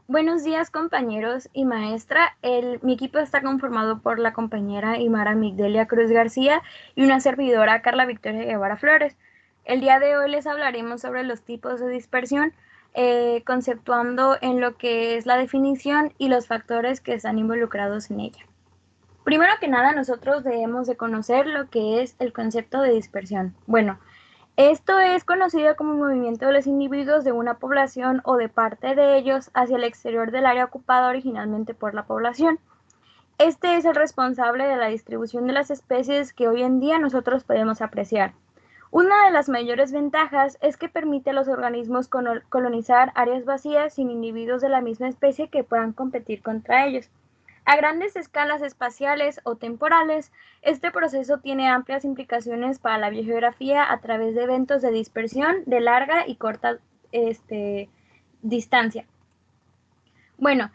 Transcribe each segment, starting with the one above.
Buenos días, compañeros y maestra. Mi equipo está conformado por la compañera Imara Migdelia Cruz García y una servidora, Carla Victoria Guevara Flores. El día de hoy les hablaremos sobre los tipos de dispersión, conceptuando en lo que es la definición y los factores que están involucrados en ella. Primero que nada, nosotros debemos de conocer lo que es el concepto de dispersión. Bueno, esto es conocido como el movimiento de los individuos de una población o de parte de ellos hacia el exterior del área ocupada originalmente por la población. Este es el responsable de la distribución de las especies que hoy en día nosotros podemos apreciar. Una de las mayores ventajas es que permite a los organismos colonizar áreas vacías sin individuos de la misma especie que puedan competir contra ellos. A grandes escalas espaciales o temporales, este proceso tiene amplias implicaciones para la biogeografía a través de eventos de dispersión de larga y corta distancia. Bueno,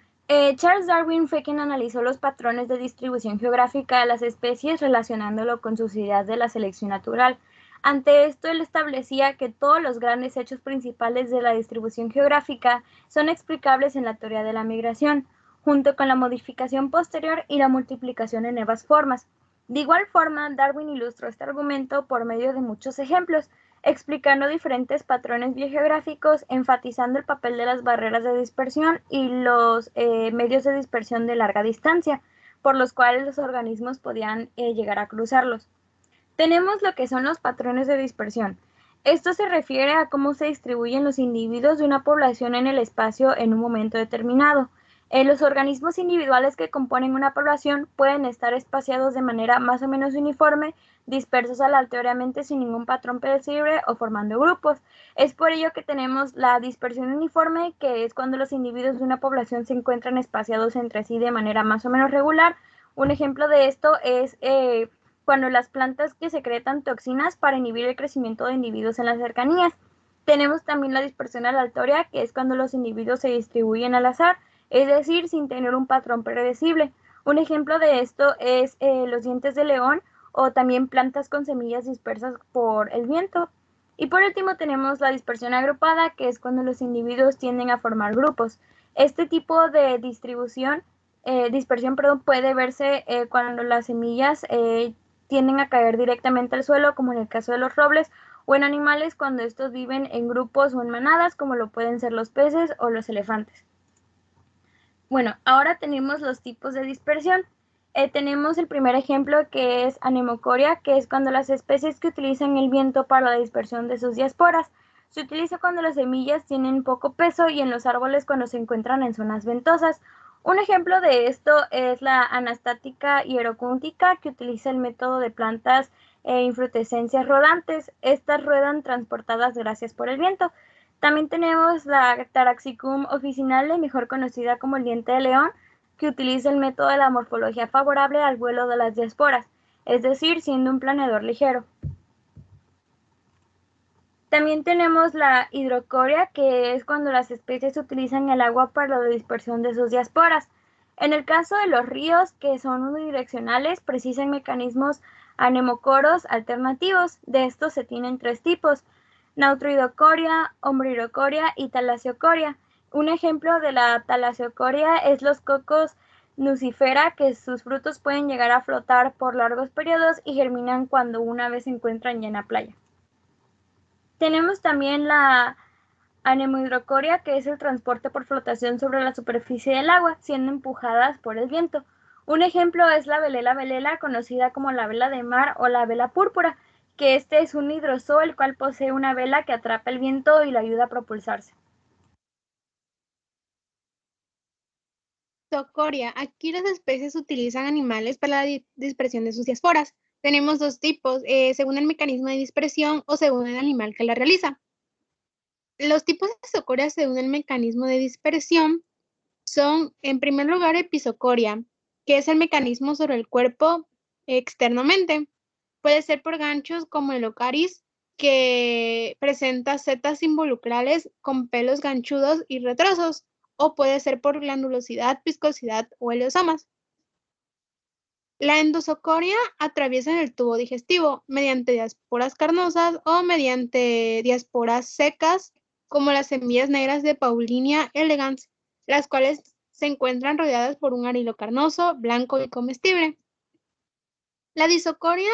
Charles Darwin fue quien analizó los patrones de distribución geográfica de las especies relacionándolo con sus ideas de la selección natural. Ante esto, él establecía que todos los grandes hechos principales de la distribución geográfica son explicables en la teoría de la migración, junto con la modificación posterior y la multiplicación en nuevas formas. De igual forma, Darwin ilustró este argumento por medio de muchos ejemplos, explicando diferentes patrones biogeográficos, enfatizando el papel de las barreras de dispersión y los medios de dispersión de larga distancia, por los cuales los organismos podían llegar a cruzarlos. Tenemos lo que son los patrones de dispersión. Esto se refiere a cómo se distribuyen los individuos de una población en el espacio en un momento determinado. Los organismos individuales que componen una población pueden estar espaciados de manera más o menos uniforme, dispersos aleatoriamente sin ningún patrón predecible o formando grupos. Es por ello que tenemos la dispersión uniforme, que es cuando los individuos de una población se encuentran espaciados entre sí de manera más o menos regular. Un ejemplo de esto es cuando las plantas que secretan toxinas para inhibir el crecimiento de individuos en las cercanías. Tenemos también la dispersión aleatoria, que es cuando los individuos se distribuyen al azar, es decir, sin tener un patrón predecible. Un ejemplo de esto es los dientes de león o también plantas con semillas dispersas por el viento. Y por último tenemos la dispersión agrupada, que es cuando los individuos tienden a formar grupos. Este tipo de dispersión, puede verse cuando las semillas tienden a caer directamente al suelo, como en el caso de los robles, o en animales cuando estos viven en grupos o en manadas, como lo pueden ser los peces o los elefantes. Bueno, ahora tenemos los tipos de dispersión. Tenemos el primer ejemplo, que es anemocoria, que es cuando las especies que utilizan el viento para la dispersión de sus diasporas. Se utiliza cuando las semillas tienen poco peso y en los árboles cuando se encuentran en zonas ventosas. Un ejemplo de esto es la anastática hierocúntica, que utiliza el método de plantas e infrutescencias rodantes. Estas ruedan transportadas gracias por el viento. También tenemos la Taraxicum officinale, mejor conocida como el diente de león, que utiliza el método de la morfología favorable al vuelo de las diasporas, es decir, siendo un planeador ligero. También tenemos la hidrocoria, que es cuando las especies utilizan el agua para la dispersión de sus diasporas. En el caso de los ríos, que son unidireccionales, precisan mecanismos anemocoros alternativos. De estos se tienen tres tipos: nautroidocoria, hombroidocoria y talasiocoria. Un ejemplo de la talasiocoria es los cocos nucifera, que sus frutos pueden llegar a flotar por largos periodos y germinan cuando una vez se encuentran ya en la playa. Tenemos también la anemohidrocoria, que es el transporte por flotación sobre la superficie del agua, siendo empujadas por el viento. Un ejemplo es la velela, conocida como la vela de mar o la vela púrpura, que este es un hidrozoo, el cual posee una vela que atrapa el viento y le ayuda a propulsarse. Tocoria. Aquí las especies utilizan animales para la dispersión de sus diasporas. Tenemos dos tipos, según el mecanismo de dispersión o según el animal que la realiza. Los tipos de socoria según el mecanismo de dispersión son, en primer lugar, episocoria, que es el mecanismo sobre el cuerpo externamente. Puede ser por ganchos como el ocaris, que presenta setas involucrales con pelos ganchudos y retrosos, o puede ser por granulosidad, viscosidad o heliosomas. La endosocoria atraviesa el tubo digestivo mediante diásporas carnosas o mediante diásporas secas, como las semillas negras de Paulinia elegans. las cuales se encuentran rodeadas por un arilo carnoso, blanco y comestible. La disocoria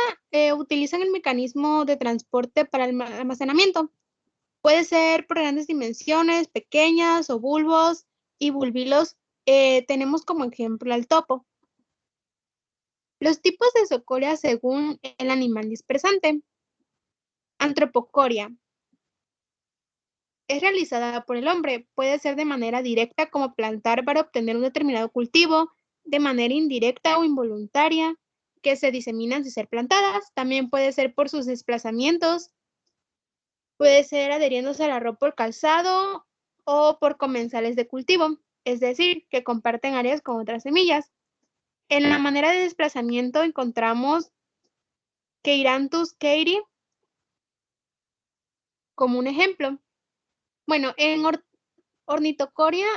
utilizan el mecanismo de transporte para el almacenamiento. Puede ser por grandes dimensiones, pequeñas o bulbos y bulbilos. Tenemos como ejemplo al topo. Los tipos de disocoria según el animal dispersante. Antropocoria. Es realizada por el hombre. Puede ser de manera directa como plantar para obtener un determinado cultivo, de manera indirecta o involuntaria, que se diseminan sin ser plantadas. También puede ser por sus desplazamientos. Puede ser adheriéndose a la ropa o el calzado o por comensales de cultivo, es decir, que comparten áreas con otras semillas. En la manera de desplazamiento encontramos Queiranthus queiri como un ejemplo. Bueno, en ornitocoria,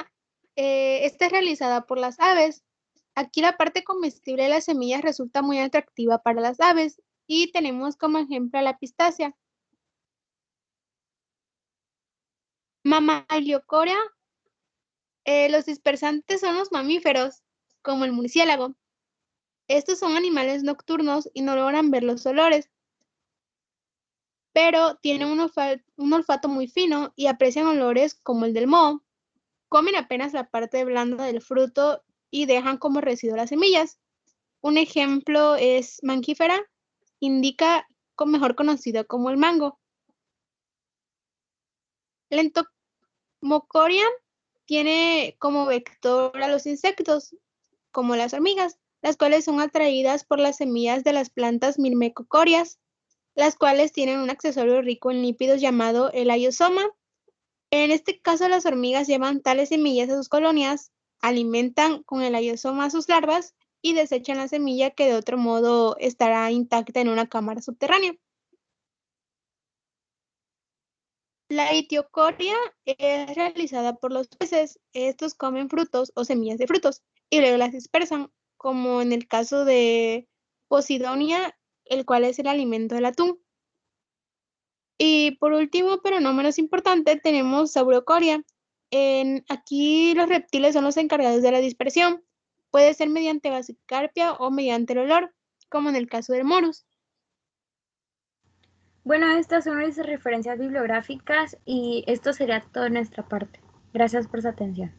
esta es realizada por las aves. Aquí la parte comestible de las semillas resulta muy atractiva para las aves y tenemos como ejemplo a la pistacia. Mamaliocoria, los dispersantes son los mamíferos, como el murciélago. Estos son animales nocturnos y no logran ver los olores, pero tienen un olfato muy fino y aprecian olores como el del moho. Comen apenas la parte blanda del fruto y dejan como residuo las semillas. Un ejemplo es Mangifera, indica mejor conocido como el mango. La entomocoria tiene como vector a los insectos, como las hormigas, las cuales son atraídas por las semillas de las plantas mirmecocorias, las cuales tienen un accesorio rico en lípidos llamado el aiosoma. En este caso, las hormigas llevan tales semillas a sus colonias, alimentan con el aiosoma a sus larvas y desechan la semilla que de otro modo estará intacta en una cámara subterránea. La itiocoria es realizada por los peces. Estos comen frutos o semillas de frutos y luego las dispersan, como en el caso de Posidonia, el cual es el alimento del atún. Y por último, pero no menos importante, tenemos Saurocoria. Aquí los reptiles son los encargados de la dispersión. Puede ser mediante basicarpia o mediante el olor, como en el caso del morus. Bueno, estas son nuestras referencias bibliográficas y esto sería todo de nuestra parte. Gracias por su atención.